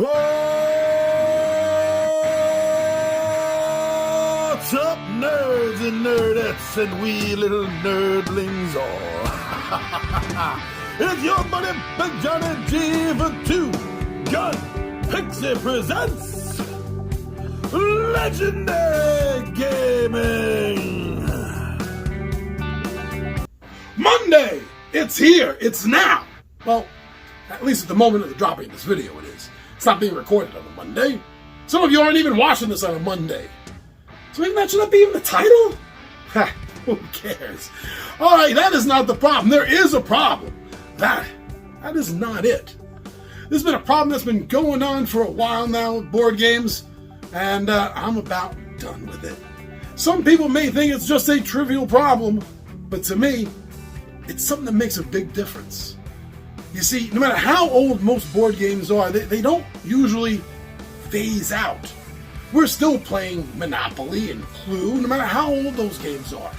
What's up, nerds and nerdettes and wee little nerdlings all? It's your buddy Big Johnny G for Two Gun Pixie presents Legendary Gaming. Monday! It's here! It's now! Well, at least at the moment of the dropping of this video it is. It's not being recorded on a Monday. Some of you aren't even watching this on a Monday. So maybe that should not be even the title? Ha, who cares? Alright, that is not the problem. There is a problem. That is not it. This has been a problem that's been going on for a while now with board games, and I'm about done with it. Some people may think it's just a trivial problem, but to me, it's something that makes a big difference. You see, no matter how old most board games are, they don't usually phase out. We're still playing Monopoly and Clue, no matter how old those games are.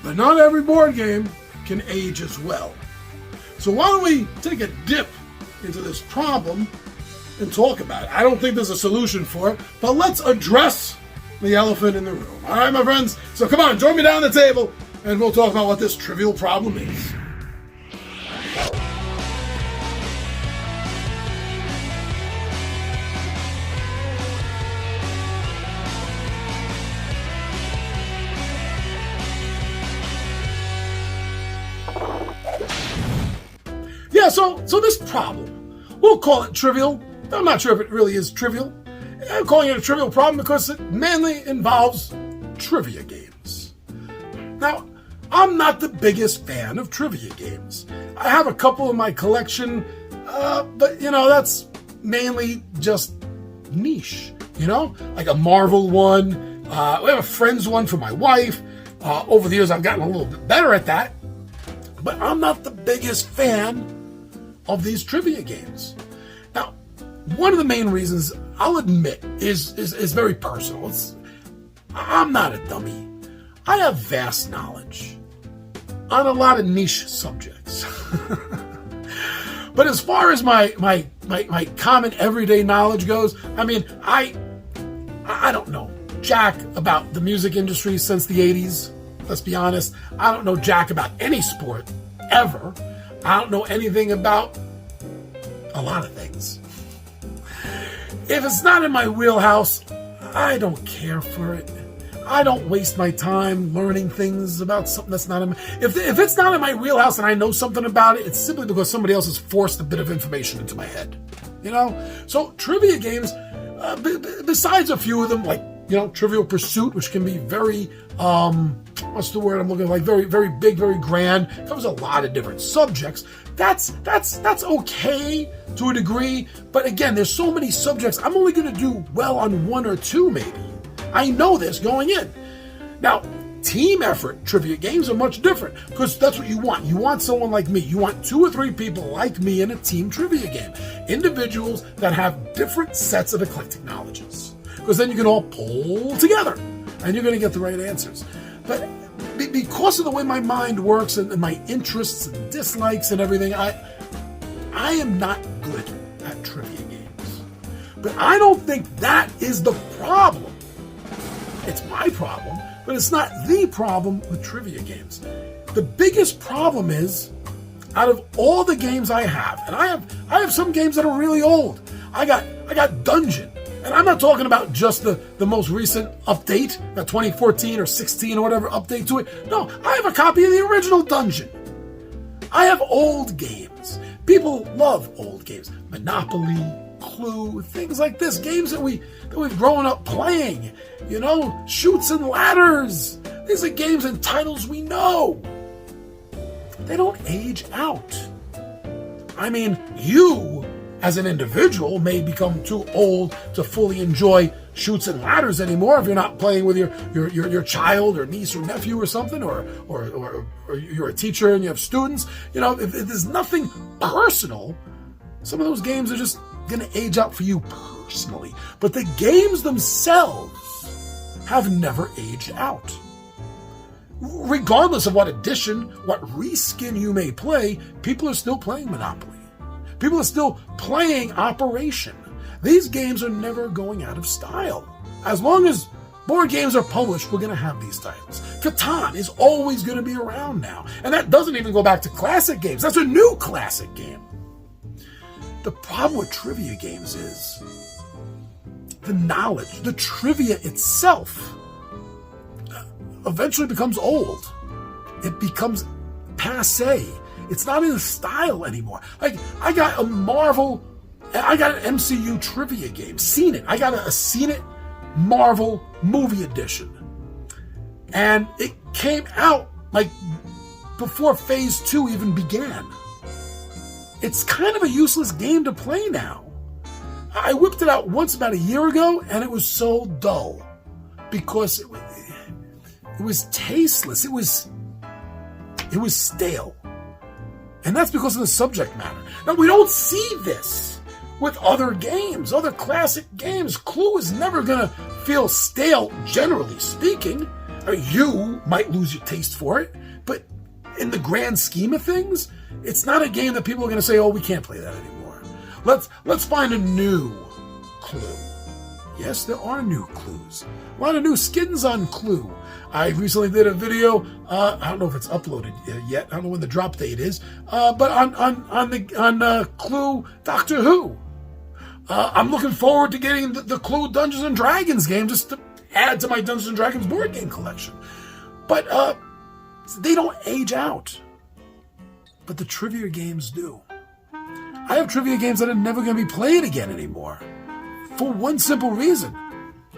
But not every board game can age as well. So why don't we take a dip into this problem and talk about it? I don't think there's a solution for it, but let's address the elephant in the room. All right, my friends? So come on, join me down the table, and we'll talk about what this trivial problem is. Yeah, so this problem, we'll call it trivial. I'm not sure if it really is trivial. I'm calling it a trivial problem because it mainly involves trivia games. Now, I'm not the biggest fan of trivia games. I have a couple in my collection, but that's mainly just niche, like a Marvel one. We have a Friends one for my wife. Over the years, I've gotten a little bit better at that, but I'm not the biggest fan of these trivia games. Now, one of the main reasons, I'll admit, is very personal. I'm not a dummy. I have vast knowledge on a lot of niche subjects. But as far as my common everyday knowledge goes, I don't know jack about the music industry since the 80s. Let's be honest. I don't know jack about any sport ever. I don't know anything about a lot of things. If it's not in my wheelhouse, I don't care for it. I don't waste my time learning things about something that's not in my... If it's not in my wheelhouse and I know something about it, it's simply because somebody else has forced a bit of information into my head. So trivia games, besides a few of them, like, Trivial Pursuit, which can be very, what's the word I'm looking for? Like very, very big, very grand, covers a lot of different subjects. That's okay to a degree, but again, there's so many subjects, I'm only going to do well on one or two maybe. I know this going in. Now, team effort trivia games are much different, because that's what you want. You want someone like me. You want 2 or 3 people like me in a team trivia game. Individuals that have different sets of eclectic knowledges. Because then you can all pull together, and you're going to get the right answers. But because of the way my mind works and my interests and dislikes and everything, I am not good at trivia games. But I don't think that is the problem. It's my problem, but it's not the problem with trivia games. The biggest problem is, out of all the games I have, and I have some games that are really old. I got Dungeon. And I'm not talking about just the most recent update, the 2014 or 16 or whatever update to it. No, I have a copy of the original Dungeon. I have old games. People love old games. Monopoly, Clue, things like this. Games that we've grown up playing. Chutes and Ladders. These are games and titles we know. They don't age out. You, as an individual, may become too old to fully enjoy Chutes and Ladders anymore if you're not playing with your child or niece or nephew or something, or you're a teacher and you have students. If there's nothing personal, some of those games are just going to age out for you personally. But the games themselves have never aged out. Regardless of what edition, what reskin you may play, people are still playing Monopoly. People are still playing Operation. These games are never going out of style. As long as board games are published, we're going to have these titles. Catan is always going to be around now. And that doesn't even go back to classic games. That's a new classic game. The problem with trivia games is the knowledge, the trivia itself eventually becomes old. It becomes passé. It's not in the style anymore. Like, I got an MCU trivia game. Seen It. I got a Seen It Marvel movie edition. And it came out like before phase 2 even began. It's kind of a useless game to play now. I whipped it out once about a year ago, and it was so dull because it was tasteless. It was stale. And that's because of the subject matter. Now, we don't see this with other games, other classic games. Clue is never going to feel stale, generally speaking. You might lose your taste for it, but in the grand scheme of things, it's not a game that people are going to say, oh, we can't play that anymore. Let's find a new Clue. Yes, there are new clues. A lot of new skins on Clue. I recently did a video. I don't know if it's uploaded yet. I don't know when the drop date is. But on Clue Doctor Who. I'm looking forward to getting the Clue Dungeons and Dragons game just to add to my Dungeons and Dragons board game collection. But they don't age out. But the trivia games do. I have trivia games that are never going to be played again anymore. For one simple reason.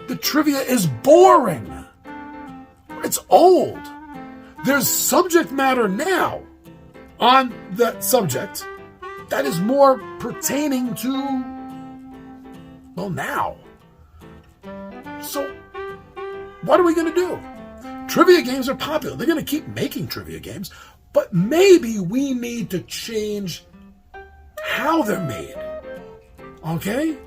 The trivia is boring. It's old. There's subject matter now on that subject that is more pertaining to, well, now. So, what are we going to do? Trivia games are popular. They're going to keep making trivia games, but maybe we need to change how they're made. Okay?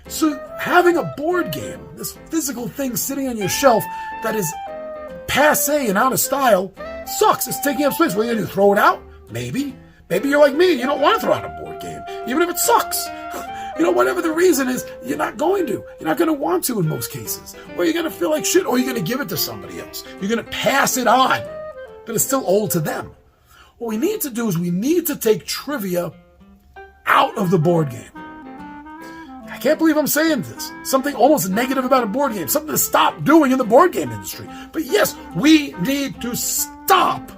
So having a board game, this physical thing sitting on your shelf that is passé and out of style, sucks. It's taking up space. What are you going to do? Throw it out? Maybe. Maybe you're like me. You don't want to throw out a board game, even if it sucks. Whatever the reason is, you're not going to. You're not going to want to in most cases. Or you're going to feel like shit, or you're going to give it to somebody else. You're going to pass it on, but it's still old to them. What we need to do is we need to take trivia out of the board game. I can't believe I'm saying this. Something almost negative about a board game. Something to stop doing in the board game industry. But yes, we need to stop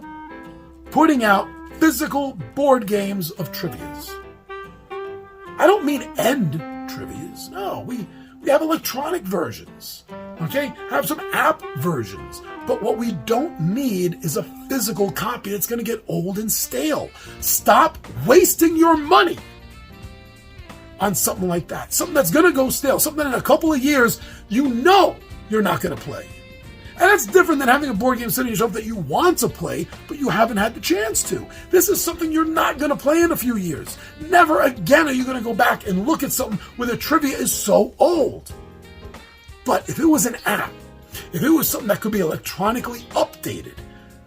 putting out physical board games of trivias. I don't mean end trivias. No, we have electronic versions. Okay? Have some app versions. But what we don't need is a physical copy that's going to get old and stale. Stop wasting your money on something like that. Something that's going to go stale. Something that in a couple of years, you're not going to play. And that's different than having a board game sitting on your shelf that you want to play, but you haven't had the chance to. This is something you're not going to play in a few years. Never again are you going to go back and look at something where the trivia is so old. But if it was an app, if it was something that could be electronically updated,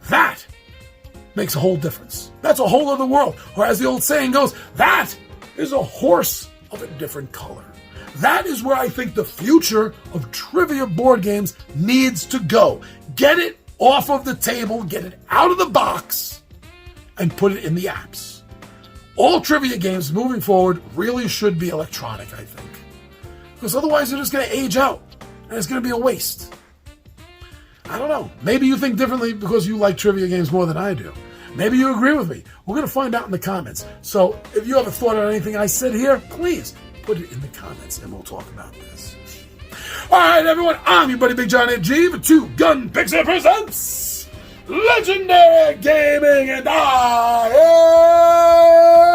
that makes a whole difference. That's a whole other world. Or as the old saying goes, that is a horse of a different color. That is where I think the future of trivia board games needs to go. Get it off of the table, get it out of the box, and put it in the apps. All trivia games moving forward really should be electronic, I think. Because otherwise they're just going to age out, and it's going to be a waste. I don't know. Maybe you think differently because you like trivia games more than I do. Maybe you agree with me. We're going to find out in the comments. So if you have a thought on anything I said here, please put it in the comments and we'll talk about this. All right, everyone. I'm your buddy Big John G for Two Gun Pixel Presents Legendary Gaming, and I am